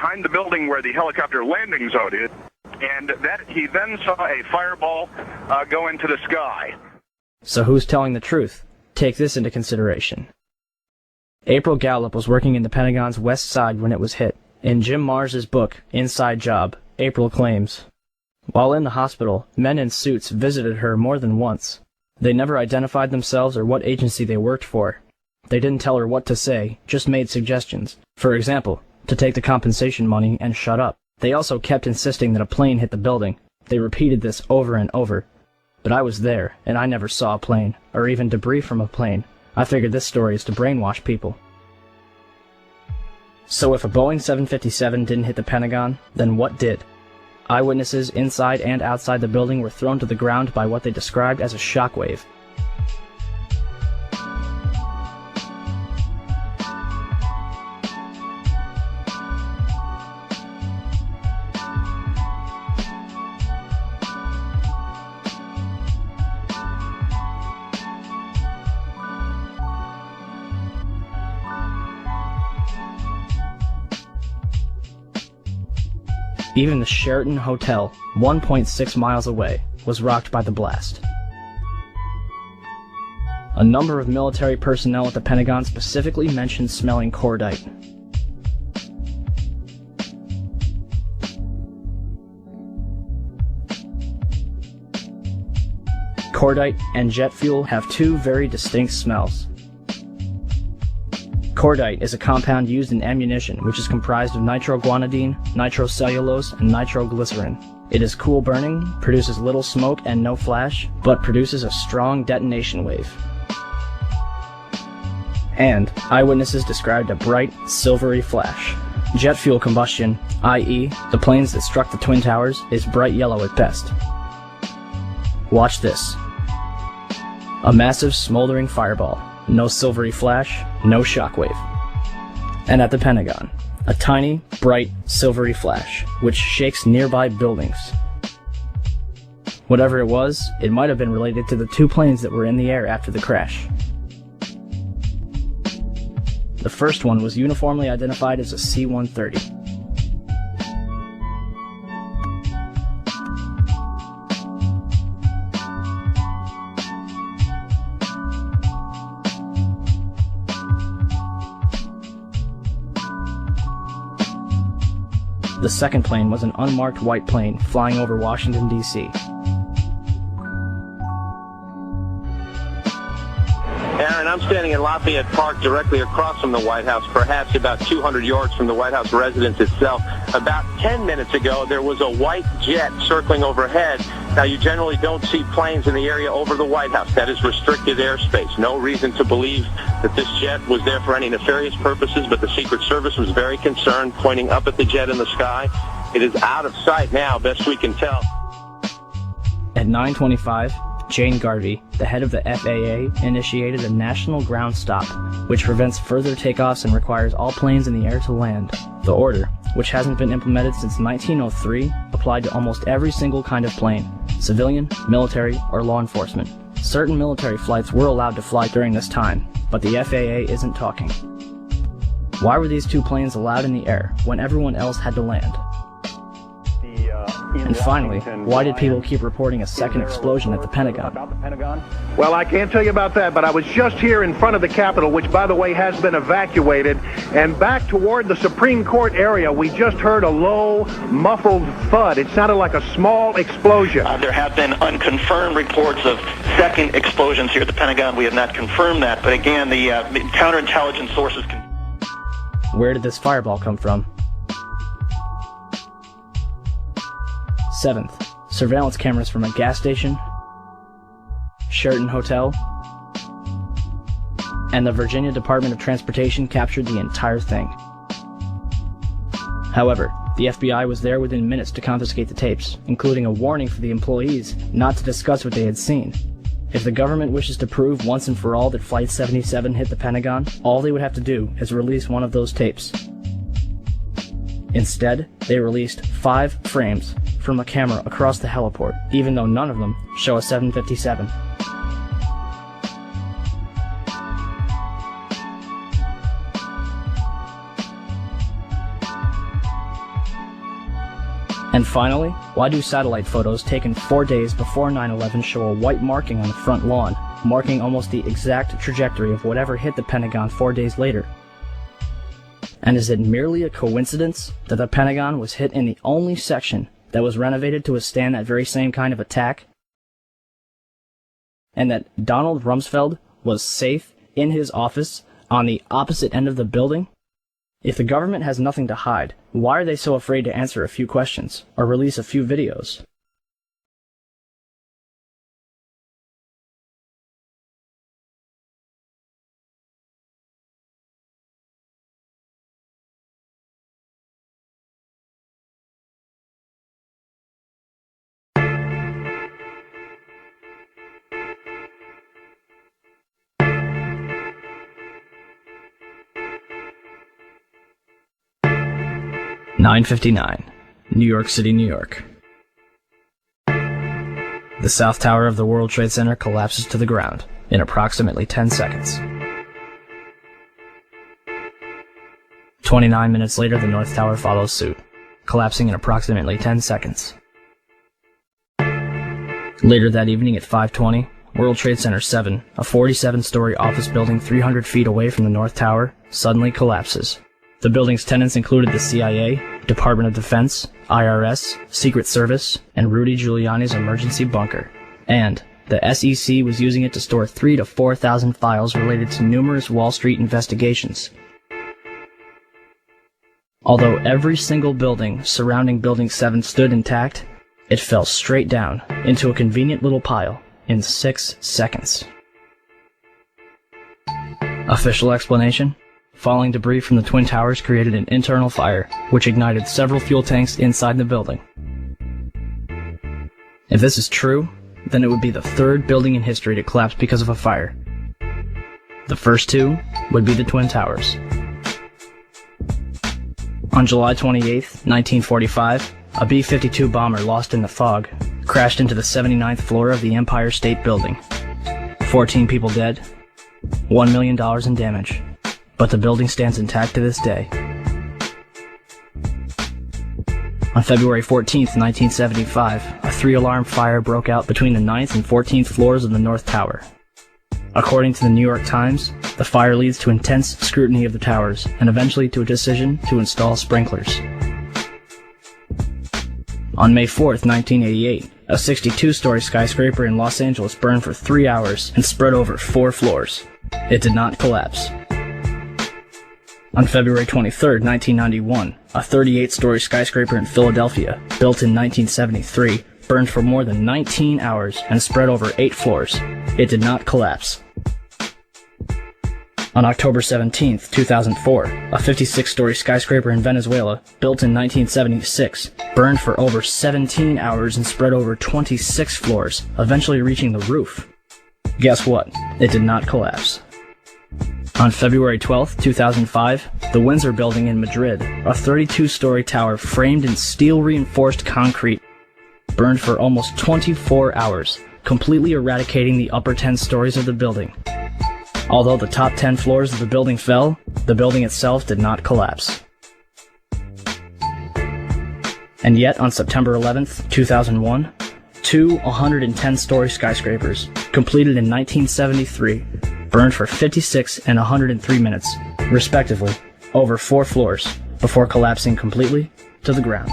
behind the building where the helicopter landing zone is, and that he then saw a fireball go into the sky. So who's telling the truth? Take this into consideration. April Gallup was working in the Pentagon's West Side when it was hit. In Jim Mars's book, Inside Job, April claims, while in the hospital, men in suits visited her more than once. They never identified themselves or what agency they worked for. They didn't tell her what to say, just made suggestions. For example, to take the compensation money and shut up. They also kept insisting that a plane hit the building. They repeated this over and over. But I was there, and I never saw a plane, or even debris from a plane. I figured this story is to brainwash people. So if a Boeing 757 didn't hit the Pentagon, then what did? Eyewitnesses inside and outside the building were thrown to the ground by what they described as a shockwave. Even the Sheraton Hotel, 1.6 miles away, was rocked by the blast. A number of military personnel at the Pentagon specifically mentioned smelling cordite. Cordite and jet fuel have two very distinct smells. Cordite is a compound used in ammunition which is comprised of nitroguanidine, nitrocellulose, and nitroglycerin. It is cool burning, produces little smoke and no flash, but produces a strong detonation wave. And eyewitnesses described a bright, silvery flash. Jet fuel combustion, i.e., the planes that struck the Twin Towers, is bright yellow at best. Watch this. A massive smoldering fireball. No silvery flash, no shockwave. And at the Pentagon, a tiny, bright, silvery flash, which shakes nearby buildings. Whatever it was, it might have been related to the two planes that were in the air after the crash. The first one was uniformly identified as a C-130. The second plane was an unmarked white plane flying over Washington, D.C. Aaron, I'm standing in Lafayette Park directly across from the White House, perhaps about 200 yards from the White House residence itself. About 10 minutes ago, there was a white jet circling overhead. Now, you generally don't see planes in the area over the White House. That is restricted airspace. No reason to believe that this jet was there for any nefarious purposes, but the Secret Service was very concerned, pointing up at the jet in the sky. It is out of sight now, best we can tell. At 9:25, Jane Garvey, the head of the FAA, initiated a national ground stop, which prevents further takeoffs and requires all planes in the air to land. The order, which hasn't been implemented since 1903, applied to almost every single kind of plane, civilian, military, or law enforcement. Certain military flights were allowed to fly during this time, but the FAA isn't talking. Why were these two planes allowed in the air when everyone else had to land? And finally, why did people keep reporting a second explosion at the Pentagon? Well, I can't tell you about that, but I was just here in front of the Capitol, which, by the way, has been evacuated, and back toward the Supreme Court area, we just heard a low, muffled thud. It sounded like a small explosion. There have been unconfirmed reports of second explosions here at the Pentagon. We have not confirmed that, but again, the counterintelligence sources can... Where did this fireball come from? 7th, surveillance cameras from a gas station, Sheraton Hotel, and the Virginia Department of Transportation captured the entire thing. However, the FBI was there within minutes to confiscate the tapes, including a warning for the employees not to discuss what they had seen. If the government wishes to prove once and for all that Flight 77 hit the Pentagon, all they would have to do is release one of those tapes. Instead, they released 5 frames from a camera across the heliport, even though none of them show a 757. And finally, why do satellite photos taken 4 days before 9/11 show a white marking on the front lawn, marking almost the exact trajectory of whatever hit the Pentagon 4 days later? And is it merely a coincidence that the Pentagon was hit in the only section that was renovated to withstand that very same kind of attack? And that Donald Rumsfeld was safe in his office on the opposite end of the building? If the government has nothing to hide, why are they so afraid to answer a few questions or release a few videos? (9:59), New York City, New York. The South Tower of the World Trade Center collapses to the ground in approximately 10 seconds. 29 minutes later, the North Tower follows suit, collapsing in approximately 10 seconds. Later that evening at 5:20, World Trade Center 7, a 47-story office building 300 feet away from the North Tower, suddenly collapses. The building's tenants included the CIA, Department of Defense, IRS, Secret Service, and Rudy Giuliani's emergency bunker. And the SEC was using it to store 3,000 to 4,000 files related to numerous Wall Street investigations. Although every single building surrounding Building 7 stood intact, it fell straight down into a convenient little pile in 6 seconds. Official explanation? Falling debris from the Twin Towers created an internal fire, which ignited several fuel tanks inside the building. If this is true, then it would be the third building in history to collapse because of a fire. The first two would be the Twin Towers. On July 28, 1945, a B-52 bomber lost in the fog crashed into the 79th floor of the Empire State Building. 14 people dead, $1 million in damage. But the building stands intact to this day. On February 14, 1975, a 3-alarm fire broke out between the 9th and 14th floors of the North Tower. According to the New York Times, the fire leads to intense scrutiny of the towers and eventually to a decision to install sprinklers. On May 4, 1988, a 62-story skyscraper in Los Angeles burned for 3 hours and spread over 4 floors. It did not collapse. On February 23, 1991, a 38-story skyscraper in Philadelphia, built in 1973, burned for more than 19 hours and spread over 8 floors. It did not collapse. On October 17, 2004, a 56-story skyscraper in Venezuela, built in 1976, burned for over 17 hours and spread over 26 floors, eventually reaching the roof. Guess what? It did not collapse. On February 12, 2005, the Windsor Building in Madrid, a 32-story tower framed in steel-reinforced concrete, burned for almost 24 hours, completely eradicating the upper 10 stories of the building. Although the top 10 floors of the building fell, the building itself did not collapse. And yet, on September 11, 2001, two 110-story skyscrapers, completed in 1973, burned for 56 and 103 minutes, respectively, over 4 floors, before collapsing completely to the ground.